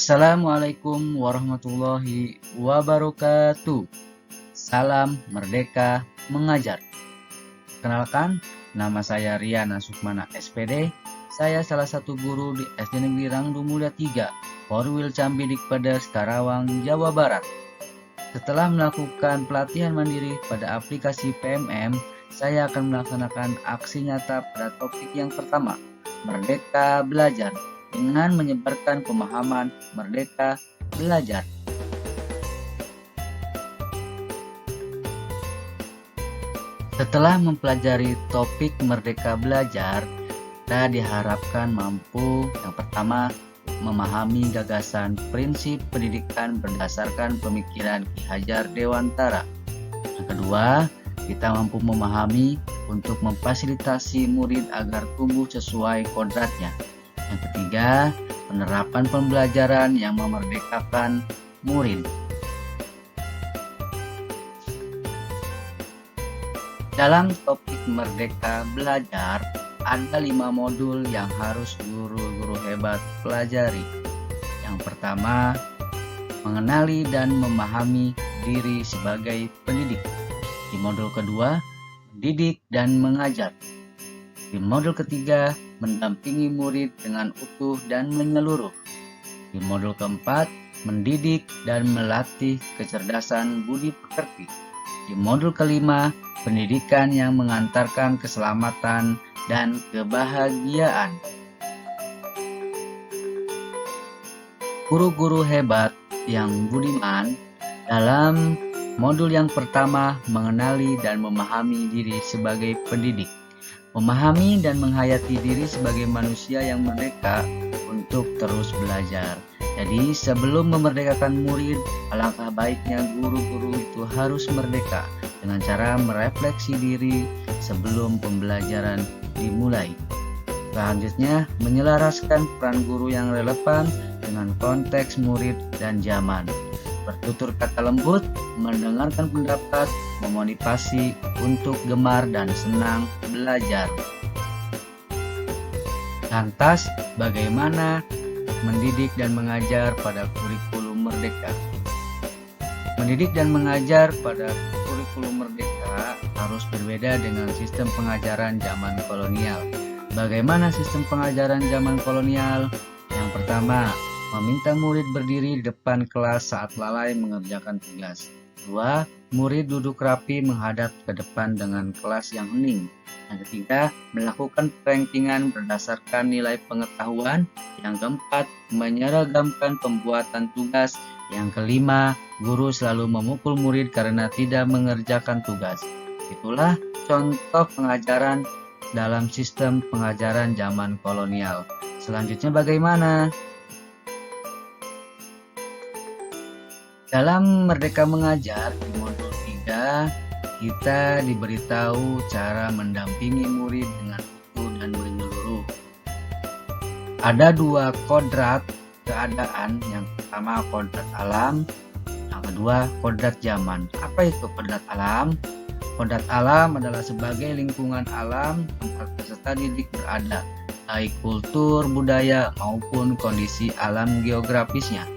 Assalamualaikum warahmatullahi wabarakatuh. Salam Merdeka Mengajar. Kenalkan, nama saya Riana Sukmana SPD. Saya salah satu guru di SD Negeri Rangdu Mulia 3, Korwil Cambidik Pedes, Karawang, Jawa Barat. Setelah melakukan pelatihan mandiri pada aplikasi PMM, saya akan melaksanakan aksi nyata pada topik yang pertama, Merdeka Belajar, dengan menyebarkan pemahaman Merdeka Belajar. Setelah mempelajari topik Merdeka Belajar, kita diharapkan mampu yang pertama memahami gagasan prinsip pendidikan berdasarkan pemikiran Ki Hajar Dewantara. Yang kedua, kita mampu memahami untuk memfasilitasi murid agar tumbuh sesuai kodratnya. Yang ketiga, penerapan pembelajaran yang memerdekakan murid. Dalam topik Merdeka Belajar, ada 5 modul yang harus guru-guru hebat pelajari. Yang pertama, mengenali dan memahami diri sebagai pendidik. Di modul kedua, mendidik dan mengajar. Di modul ketiga, mendampingi murid dengan utuh dan menyeluruh. Di modul keempat, mendidik dan melatih kecerdasan budi pekerti. Di modul kelima, pendidikan yang mengantarkan keselamatan dan kebahagiaan. Guru-guru hebat yang budiman, dalam modul yang pertama, mengenali dan memahami diri sebagai pendidik. Memahami dan menghayati diri sebagai manusia yang merdeka untuk terus belajar. Jadi sebelum memerdekakan murid, alangkah baiknya guru-guru itu harus merdeka dengan cara merefleksi diri sebelum pembelajaran dimulai. Selanjutnya, menyelaraskan peran guru yang relevan dengan konteks murid dan zaman. Bertutur kata lembut, mendengarkan pendapat, memotivasi untuk gemar dan senang belajar. Lantas, bagaimana mendidik dan mengajar pada kurikulum merdeka? Mendidik dan mengajar pada kurikulum merdeka harus berbeda dengan sistem pengajaran zaman kolonial. Bagaimana sistem pengajaran zaman kolonial? Yang pertama, meminta murid berdiri di depan kelas saat lalai mengerjakan tugas. 2. Murid duduk rapi menghadap ke depan dengan kelas yang hening. Yang ketiga, melakukan rankingan berdasarkan nilai pengetahuan. Yang keempat, menyeragamkan pembuatan tugas. Yang kelima, guru selalu memukul murid karena tidak mengerjakan tugas. Itulah contoh pengajaran dalam sistem pengajaran zaman kolonial. Selanjutnya bagaimana? Dalam Merdeka Mengajar di modul 3, kita diberitahu cara mendampingi murid dengan utuh dan menyeluruh. Ada 2 kodrat keadaan, yang pertama kodrat alam, yang kedua kodrat zaman. Apa itu kodrat alam? Kodrat alam adalah sebagai lingkungan alam tempat peserta didik berada, baik kultur, budaya, maupun kondisi alam geografisnya.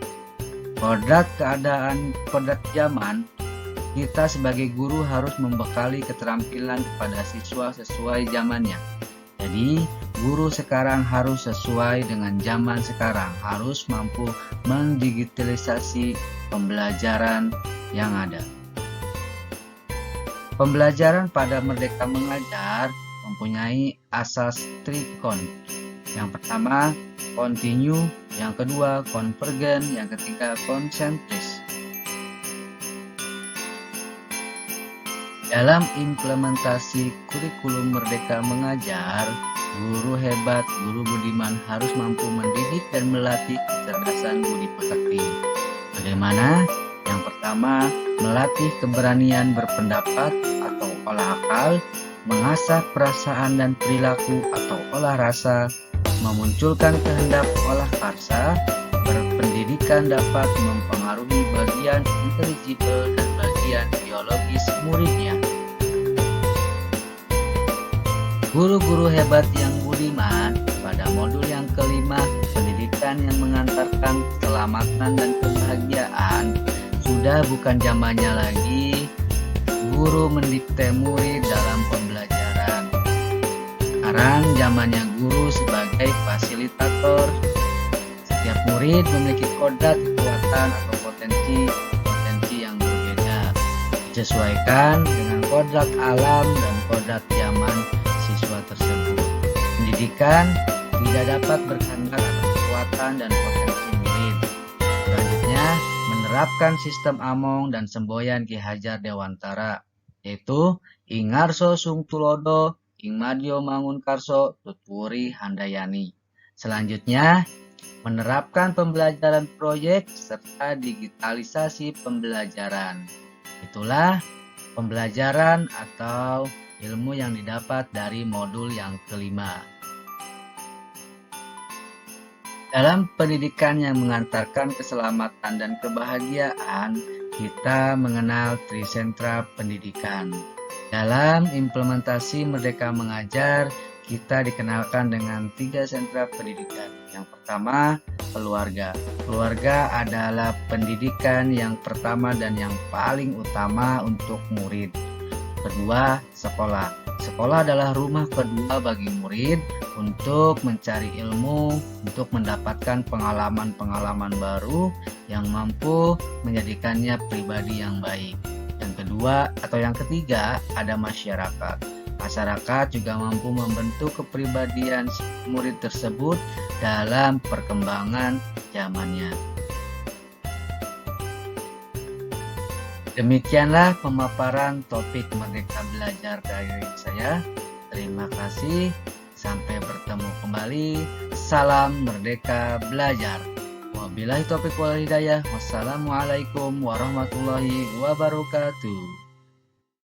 Kodrat keadaan, kodrat zaman, kita sebagai guru harus membekali keterampilan kepada siswa sesuai zamannya. Jadi, guru sekarang harus sesuai dengan zaman sekarang, harus mampu mendigitalisasi pembelajaran yang ada. Pembelajaran pada Merdeka Mengajar mempunyai asas trikon. Yang pertama, continue, yang kedua konvergen, yang ketiga konsentris. Dalam implementasi kurikulum Merdeka Mengajar, guru hebat, guru budiman harus mampu mendidik dan melatih kecerdasan budi pekerti. Bagaimana? Yang pertama, melatih keberanian berpendapat atau olah akal, mengasah perasaan dan perilaku atau olah rasa, memunculkan kehendak olah karsa. Berpendidikan dapat mempengaruhi bagian intelligible dan bagian biologis muridnya. Guru-guru hebat yang budiman pada modul yang kelima, pendidikan yang mengantarkan keselamatan dan kebahagiaan, sudah bukan zamannya lagi guru mendikte murid dalam pembelajaran. Sekarang zamannya guru sebagai fasilitator. Setiap murid memiliki kodrat, kekuatan, atau potensi yang berbeda, disesuaikan dengan kodrat alam dan kodrat zaman siswa tersebut. Pendidikan tidak dapat berkandar atas kekuatan dan potensi murid. Selanjutnya, menerapkan sistem Among dan semboyan Ki Hajar Dewantara, yaitu Ingarso Sung Tulodo, Ingmadyo Mangunkarso, Tutwuri Handayani. Selanjutnya, menerapkan pembelajaran proyek serta digitalisasi pembelajaran. Itulah pembelajaran atau ilmu yang didapat dari modul yang kelima. Dalam pendidikan yang mengantarkan keselamatan dan kebahagiaan, kita mengenal trisentra pendidikan. Dalam implementasi Merdeka Mengajar, kita dikenalkan dengan 3 sentra pendidikan. Yang pertama, keluarga. Keluarga adalah pendidikan yang pertama dan yang paling utama untuk murid. Kedua, sekolah. Sekolah adalah rumah kedua bagi murid untuk mencari ilmu, untuk mendapatkan pengalaman-pengalaman baru yang mampu menjadikannya pribadi yang baik. Yang kedua atau yang ketiga, ada masyarakat. Masyarakat juga mampu membentuk kepribadian murid tersebut dalam perkembangan zamannya. Demikianlah pemaparan topik Merdeka Belajar dari saya. Terima kasih. Sampai bertemu kembali. Salam Merdeka Belajar. Wabillahi taufiq wal hidayah. Wassalamualaikum warahmatullahi wabarakatuh.